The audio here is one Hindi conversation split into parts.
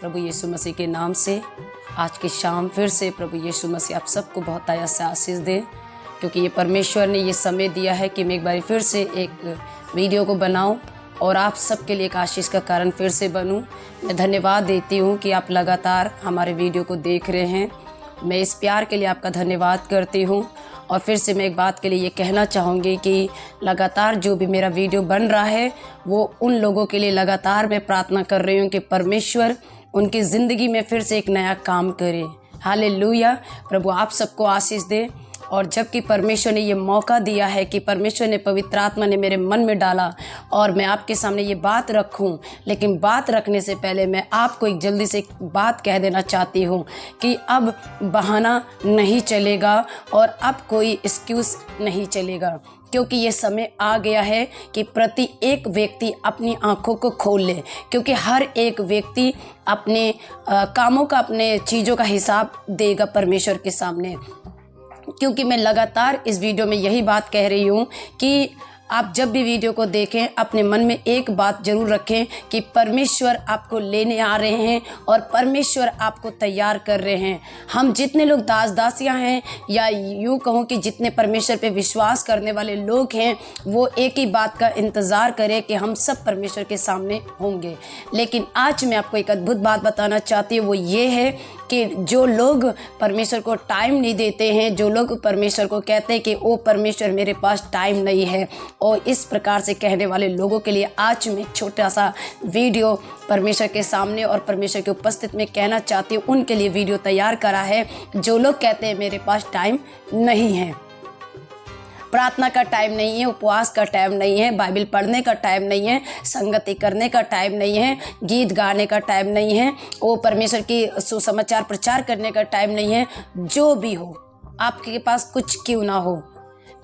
प्रभु यीशु मसीह के नाम से आज की शाम फिर से प्रभु यीशु मसीह आप सबको बहुत आया से आशीष दे, क्योंकि ये परमेश्वर ने ये समय दिया है कि मैं एक बार फिर से एक वीडियो को बनाऊं और आप सबके लिए एक आशीष का कारण फिर से बनूं। मैं धन्यवाद देती हूं कि आप लगातार हमारे वीडियो को देख रहे हैं। मैं इस प्यार के लिए आपका धन्यवाद करती हूं। और फिर से मैं एक बात के लिए ये कहना चाहूँगी कि लगातार जो भी मेरा वीडियो बन रहा है वो उन लोगों के लिए लगातार मैं प्रार्थना कर रही हूँ कि परमेश्वर उनकी ज़िंदगी में फिर से एक नया काम करे। हालेलुया। प्रभु आप सबको आशीष दे। और जबकि परमेश्वर ने ये मौका दिया है कि परमेश्वर ने पवित्र आत्मा ने मेरे मन में डाला और मैं आपके सामने ये बात रखूं, लेकिन बात रखने से पहले मैं आपको एक जल्दी से एक बात कह देना चाहती हूं कि अब बहाना नहीं चलेगा और अब कोई एक्सक्यूज़ नहीं चलेगा, क्योंकि ये समय आ गया है कि प्रति एक व्यक्ति अपनी आंखों को खोल ले, क्योंकि हर एक व्यक्ति अपने कामों का, अपने चीज़ों का हिसाब देगा परमेश्वर के सामने। क्योंकि मैं लगातार इस वीडियो में यही बात कह रही हूँ कि आप जब भी वीडियो को देखें अपने मन में एक बात जरूर रखें कि परमेश्वर आपको लेने आ रहे हैं और परमेश्वर आपको तैयार कर रहे हैं। हम जितने लोग दास दासियां हैं, या यूँ कहूँ कि जितने परमेश्वर पे विश्वास करने वाले लोग हैं, वो एक ही बात का इंतज़ार करें कि हम सब परमेश्वर के सामने होंगे। लेकिन आज मैं आपको एक अद्भुत बात बताना चाहती हूँ, वो ये है कि जो लोग परमेश्वर को टाइम नहीं देते हैं, जो लोग परमेश्वर को कहते हैं कि ओ परमेश्वर मेरे पास टाइम नहीं है, और इस प्रकार से कहने वाले लोगों के लिए आज मैं एक छोटा सा वीडियो परमेश्वर के सामने और परमेश्वर के उपस्थिति में कहना चाहती हूँ। उनके लिए वीडियो तैयार करा है जो लोग कहते हैं मेरे पास टाइम नहीं है, प्रार्थना का टाइम नहीं है, उपवास का टाइम नहीं है, बाइबल पढ़ने का टाइम नहीं है, संगति करने का टाइम नहीं है, गीत गाने का टाइम नहीं है, वो परमेश्वर की सुसमाचार प्रचार करने का टाइम नहीं है। जो भी हो, आपके पास कुछ क्यों ना हो,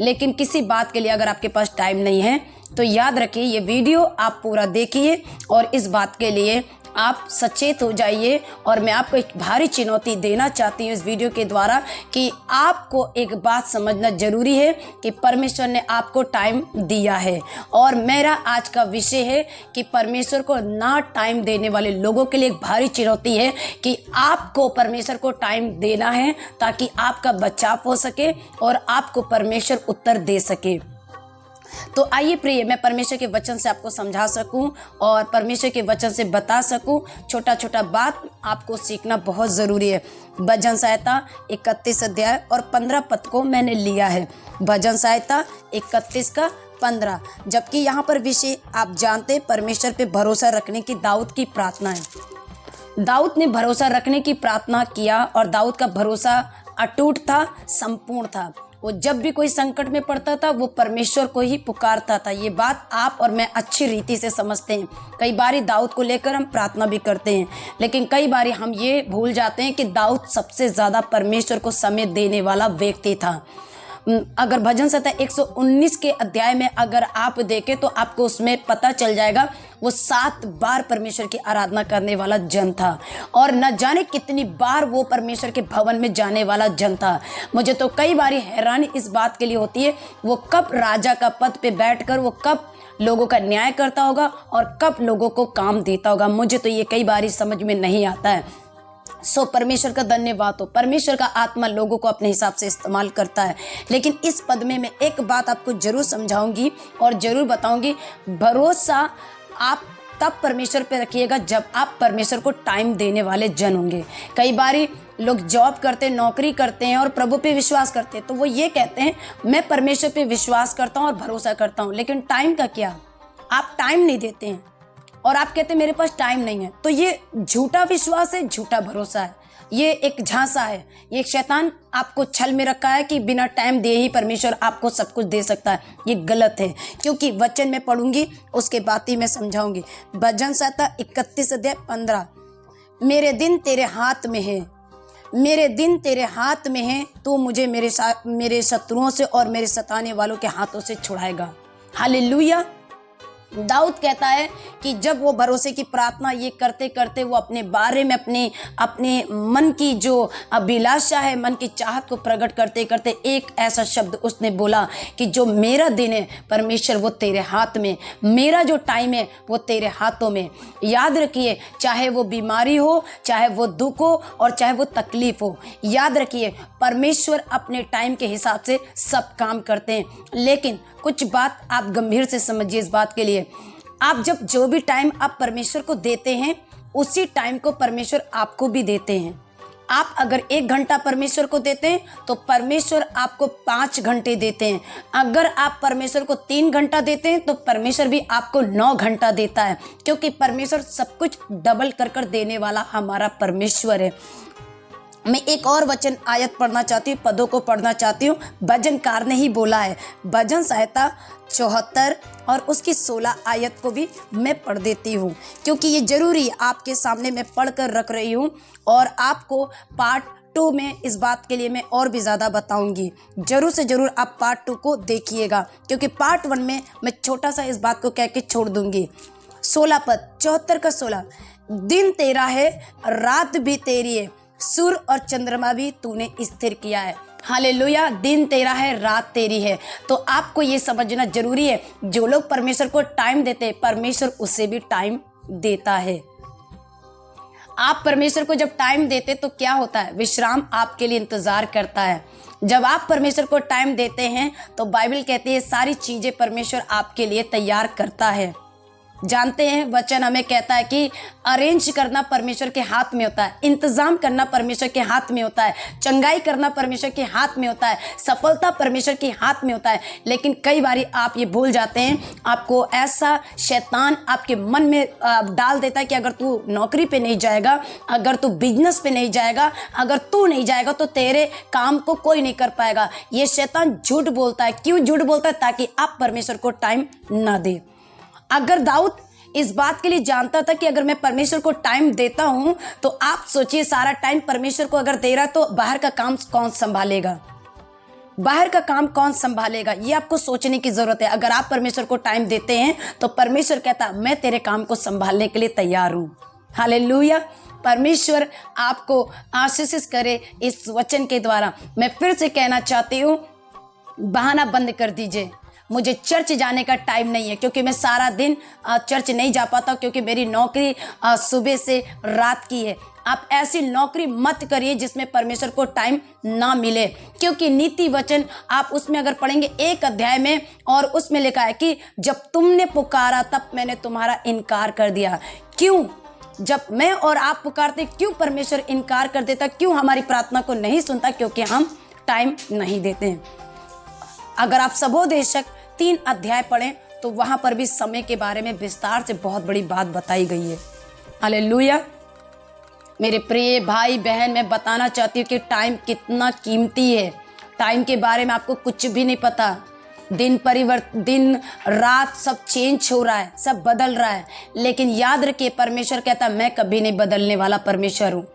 लेकिन किसी बात के लिए अगर आपके पास टाइम नहीं है तो याद रखिए ये वीडियो आप पूरा देखिए और इस बात के लिए आप सचेत हो जाइए। और मैं आपको एक भारी चुनौती देना चाहती हूँ इस वीडियो के द्वारा कि आपको एक बात समझना जरूरी है कि परमेश्वर ने आपको टाइम दिया है। और मेरा आज का विषय है कि परमेश्वर को ना टाइम देने वाले लोगों के लिए एक भारी चुनौती है कि आपको परमेश्वर को टाइम देना है ताकि आपका बचाव हो सके और आपको परमेश्वर उत्तर दे सके। तो आइए प्रिय, मैं परमेश्वर के वचन से आपको समझा सकूं और परमेश्वर के वचन से बता सकूं। छोटा छोटा बात आपको सीखना बहुत ज़रूरी है। भजन संहिता 31 अध्याय और 15 पद को मैंने लिया है। भजन संहिता 31 का 15। जबकि यहाँ पर विषय आप जानते परमेश्वर पे भरोसा रखने की दाऊद की प्रार्थना है। दाऊद ने भरोसा रखने की प्रार्थना किया और दाऊद का भरोसा अटूट था, संपूर्ण था। वो जब भी कोई संकट में पड़ता था वो परमेश्वर को ही पुकारता था। ये बात आप और मैं अच्छी रीति से समझते हैं। कई बारी दाऊद को लेकर हम प्रार्थना भी करते हैं, लेकिन कई बारी हम ये भूल जाते हैं कि दाऊद सबसे ज़्यादा परमेश्वर को समय देने वाला व्यक्ति था। अगर भजन संहिता 119 के अध्याय में अगर आप देखें तो आपको उसमें पता चल जाएगा वो 7 बार परमेश्वर की आराधना करने वाला जन था और न जाने कितनी बार वो परमेश्वर के भवन में जाने वाला जन था। मुझे तो कई बारी हैरानी इस बात के लिए होती है वो कब राजा का पद पे बैठकर वो कब लोगों का न्याय करता होगा और कब लोगों को काम देता होगा। मुझे तो ये कई बारी समझ में नहीं आता है। परमेश्वर का धन्यवाद हो, परमेश्वर का आत्मा लोगों को अपने हिसाब से इस्तेमाल करता है। लेकिन इस पद में मैं एक बात आपको जरूर समझाऊंगी और जरूर बताऊंगी, भरोसा आप तब परमेश्वर पे रखिएगा जब आप परमेश्वर को टाइम देने वाले जन होंगे। कई बारी लोग जॉब करते हैं, नौकरी करते हैं और प्रभु पे विश्वास करते हैं, तो वो ये कहते हैं मैं परमेश्वर पे विश्वास करता हूँ और भरोसा करता हूँ, लेकिन टाइम का क्या, आप टाइम नहीं देते हैं और आप कहते हैं मेरे पास टाइम नहीं है। तो ये झूठा विश्वास है, झूठा भरोसा है, ये एक झांसा है। ये शैतान आपको छल में रखा है कि बिना टाइम दिए ही परमेश्वर आपको सब कुछ दे सकता है। ये गलत है, क्योंकि वचन में पढ़ूंगी उसके बाद ही मैं समझाऊंगी। भजन संहिता 31 अध्याय 15। मेरे दिन तेरे हाथ में है, मेरे दिन तेरे हाथ में है, तू मुझे मेरे शत्रुओं से और मेरे सताने वालों के हाथों से छुड़ाएगा। हालेलुया। दाऊद कहता है कि जब वो भरोसे की प्रार्थना ये करते करते वो अपने बारे में अपने मन की जो अभिलाषा है, मन की चाहत को प्रकट करते करते एक ऐसा शब्द उसने बोला कि जो मेरा दिन है परमेश्वर वो तेरे हाथ में, मेरा जो टाइम है वो तेरे हाथों में। याद रखिए, चाहे वो बीमारी हो, चाहे वो दुख हो और चाहे वो तकलीफ हो, याद रखिए परमेश्वर अपने टाइम के हिसाब से सब काम करते हैं। लेकिन कुछ बात आप गंभीर से समझिए इस बात के लिए, आप जब जो भी टाइम आप परमेश्वर को देते हैं उसी टाइम को परमेश्वर आपको भी देते हैं। आप अगर 1 घंटा परमेश्वर को देते हैं तो परमेश्वर आपको 5 घंटे देते हैं। अगर आप परमेश्वर को 3 घंटा देते हैं तो परमेश्वर भी आपको 9 घंटा देता है, क्योंकि परमेश्वर सब कुछ डबल कर कर देने वाला हमारा परमेश्वर है। मैं एक और वचन आयत पढ़ना चाहती हूँ, पदों को पढ़ना चाहती हूँ। भजनकार ने ही बोला है, भजन संहिता 74 और उसकी 16 आयत को भी मैं पढ़ देती हूँ, क्योंकि ये जरूरी आपके सामने मैं पढ़ कर रख रही हूँ और आपको पार्ट 2 में इस बात के लिए मैं और भी ज़्यादा बताऊँगी। जरूर से ज़रूर आप पार्ट 2 को देखिएगा, क्योंकि पार्ट 1 में मैं छोटा सा इस बात को कह के छोड़ दूँगी। 16 पद 74 का 16, दिन तेरा है रात भी तेरी है, सूर्य और चंद्रमा भी तूने स्थिर किया है। हालेलुया, दिन तेरा है रात तेरी है। तो आपको ये समझना जरूरी है, जो लोग परमेश्वर को टाइम देते हैं परमेश्वर उसे भी टाइम देता है। आप परमेश्वर को जब टाइम देते तो क्या होता है, विश्राम आपके लिए इंतजार करता है। जब आप परमेश्वर को टाइम देते हैं तो बाइबल कहती है सारी चीजें परमेश्वर आपके लिए तैयार करता है। जानते हैं वचन हमें कहता है कि अरेंज करना परमेश्वर के हाथ में होता है, इंतजाम करना परमेश्वर के हाथ में होता है, चंगाई करना परमेश्वर के हाथ में होता है, सफलता परमेश्वर के हाथ में होता है। लेकिन कई बारी आप ये भूल जाते हैं, आपको ऐसा शैतान आपके मन में डाल देता है कि अगर तू नौकरी पे नहीं जाएगा, अगर तू बिजनेस पे नहीं जाएगा, अगर तू नहीं जाएगा तो तेरे काम को कोई नहीं कर पाएगा। ये शैतान झूठ बोलता है। क्यों झूठ बोलता है? ताकि आप परमेश्वर को टाइम ना दे। अगर दाऊद इस बात के लिए जानता था कि अगर मैं परमेश्वर को टाइम देता हूं तो आप सोचिए सारा टाइम परमेश्वर को अगर दे रहा तो बाहर का काम कौन संभालेगा, बाहर का काम कौन संभालेगा, ये आपको सोचने की जरूरत है। अगर आप परमेश्वर को टाइम देते हैं तो परमेश्वर कहता मैं तेरे काम को संभालने के लिए तैयार हूं। हालेलुया, परमेश्वर आपको आशीषित करे इस वचन के द्वारा। मैं फिर से कहना चाहती हूँ, बहाना बंद कर दीजिए, मुझे चर्च जाने का टाइम नहीं है, क्योंकि मैं सारा दिन चर्च नहीं जा पाता, क्योंकि मेरी नौकरी सुबह से रात की है। आप ऐसी नौकरी मत करिए जिसमें परमेश्वर को टाइम ना मिले, क्योंकि नीति वचन आप उसमें अगर पढ़ेंगे 1 अध्याय में, और उसमें लिखा है कि जब तुमने पुकारा तब मैंने तुम्हारा इनकार कर दिया। क्यों? जब मैं और आप पुकारते क्यों परमेश्वर इनकार कर देता, क्यों हमारी प्रार्थना को नहीं सुनता? क्योंकि हम टाइम नहीं देते हैं। अगर आप सबोदेशक 3 अध्याय पढ़ें तो वहां पर भी समय के बारे में विस्तार से बहुत बड़ी बात बताई गई है। हालेलुया, मेरे प्रिय भाई बहन, मैं बताना चाहती हूँ कि टाइम कितना कीमती है। टाइम के बारे में आपको कुछ भी नहीं पता। दिन रात सब चेंज हो रहा है, सब बदल रहा है, लेकिन याद रखिए परमेश्वर कहता है मैं कभी नहीं बदलने वाला परमेश्वर हूँ।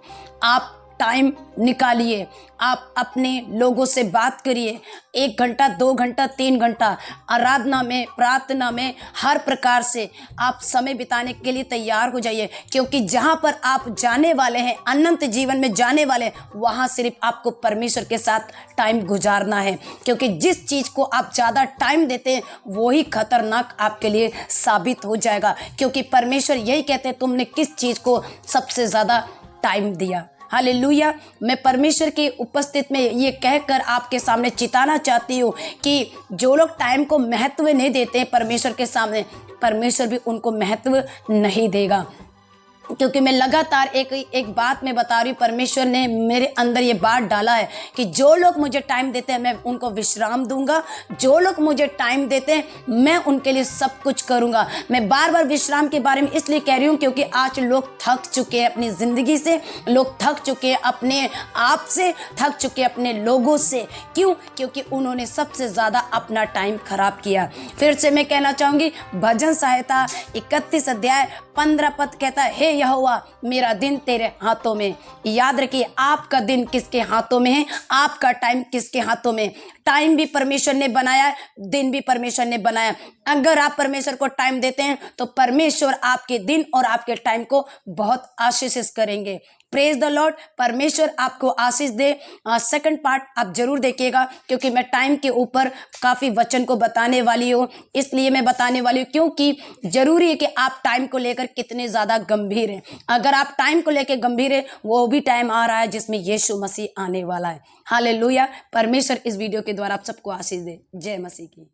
आप टाइम निकालिए, आप अपने लोगों से बात करिए, 1 घंटा 2 घंटा 3 घंटा आराधना में, प्रार्थना में, हर प्रकार से आप समय बिताने के लिए तैयार हो जाइए, क्योंकि जहाँ पर आप जाने वाले हैं, अनंत जीवन में जाने वाले हैं, वहाँ सिर्फ आपको परमेश्वर के साथ टाइम गुजारना है। क्योंकि जिस चीज़ को आप ज़्यादा टाइम देते हैं वही खतरनाक आपके लिए साबित हो जाएगा, क्योंकि परमेश्वर यही कहते हैं तुमने किस चीज़ को सबसे ज़्यादा टाइम दिया। हालेलुया, मैं परमेश्वर की उपस्थिति में ये कहकर आपके सामने चिताना चाहती हूँ कि जो लोग टाइम को महत्व नहीं देते परमेश्वर के सामने, परमेश्वर भी उनको महत्व नहीं देगा। क्योंकि मैं लगातार एक बात मैं बता रही हूँ, परमेश्वर ने मेरे अंदर ये बात डाला है कि जो लोग मुझे टाइम देते हैं मैं उनको विश्राम दूंगा, जो लोग मुझे टाइम देते हैं मैं उनके लिए सब कुछ करूंगा। मैं बार बार विश्राम के बारे में इसलिए कह रही हूँ क्योंकि आज लोग थक चुके हैं अपनी ज़िंदगी से, लोग थक चुके हैं अपने आप से, थक चुके हैं अपने लोगों से। क्यों? क्योंकि उन्होंने सबसे ज़्यादा अपना टाइम खराब किया। फिर से मैं कहना चाहूँगी, भजन संहिता 31 अध्याय 15 पद कहता है, हे यहोवा मेरा दिन तेरे हाथों में। याद रखिए, आपका दिन किसके हाथों में है, आपका टाइम किसके हाथों में। टाइम भी परमेश्वर ने बनाया, दिन भी परमेश्वर ने बनाया। अगर आप परमेश्वर को टाइम देते हैं तो परमेश्वर आपके दिन और आपके टाइम को बहुत आशीषित करेंगे। Praise the Lord. परमेश्वर आपको आशीष दे। सेकंड पार्ट आप जरूर देखिएगा, क्योंकि मैं टाइम के ऊपर काफ़ी वचन को बताने वाली हूँ। इसलिए मैं बताने वाली हूँ क्योंकि जरूरी है कि आप टाइम को लेकर कितने ज़्यादा गंभीर हैं। अगर आप टाइम को लेकर गंभीर हैं, वो भी टाइम आ रहा है जिसमें यीशु मसीह आने वाला है। हालेलुया। परमेश्वर इस वीडियो के द्वारा आप सबको आशीष दे। जय मसीह की।